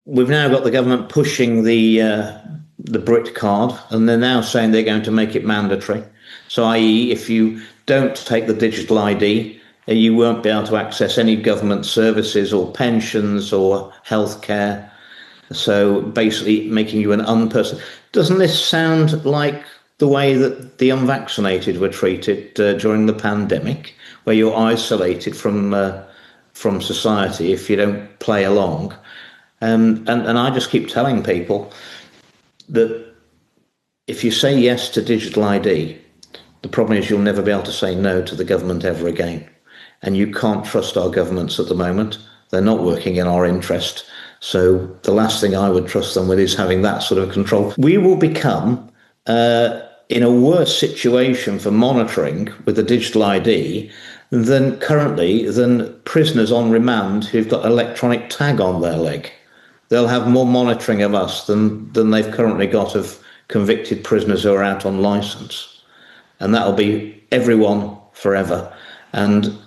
we've now got the government pushing the Brit card, and they're now saying they're going to make it mandatory. So, i.e., if you don't take the digital ID, you won't be able to access any government services or pensions or healthcare. So basically making you an unperson. Doesn't this sound like the way that the unvaccinated were treated during the pandemic, where you're isolated from society if you don't play along? And I just keep telling people that if you say yes to digital ID, the problem is you'll never be able to say no to the government ever again. And you can't trust our governments at the moment. They're not working in our interest. So the last thing I would trust them with is having that sort of control. We will become in a worse situation for monitoring with the digital ID than prisoners on remand who've got electronic tag on their leg. They'll have more monitoring of us than they've currently got of convicted prisoners who are out on licence. And that'll be everyone forever. And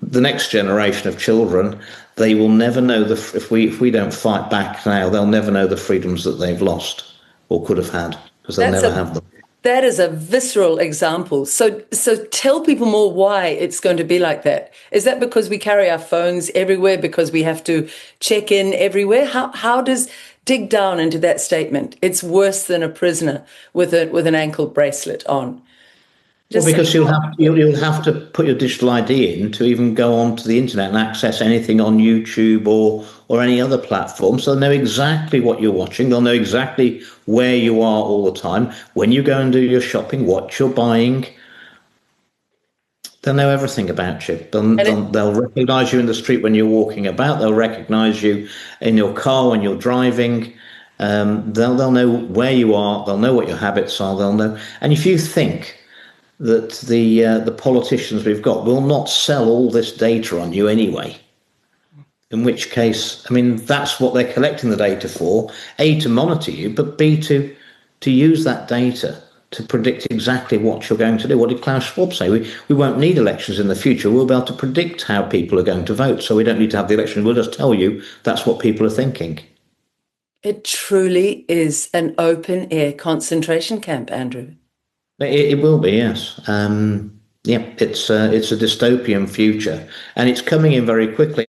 the next generation of children, they will never know if we don't fight back now, they'll never know the freedoms that they've lost or could have had, because they'll never have them. That is a visceral example. So tell people more why it's going to be like that. Is that because we carry our phones everywhere, because we have to check in everywhere? How does dig down into that statement? It's worse than a prisoner with an ankle bracelet on. Well, because you'll have to put your digital ID in to even go onto the internet and access anything on YouTube or any other platform. So they'll know exactly what you're watching. They'll know exactly where you are all the time. When you go and do your shopping, what you're buying. They'll know everything about you. They'll recognise you in the street when you're walking about. They'll recognise you in your car when you're driving. They'll know where you are. They'll know what your habits are. They'll know. And if you think that the politicians we've got will not sell all this data on you anyway, in which case, I mean, that's what they're collecting the data for, A, to monitor you, but B, to use that data to predict exactly what you're going to do. What did Klaus Schwab say? We won't need elections in the future. We'll be able to predict how people are going to vote, so we don't need to have the election. We'll just tell you that's what people are thinking. It truly is an open-air concentration camp, Andrew. It will be, yes. It's a dystopian future, and it's coming in very quickly.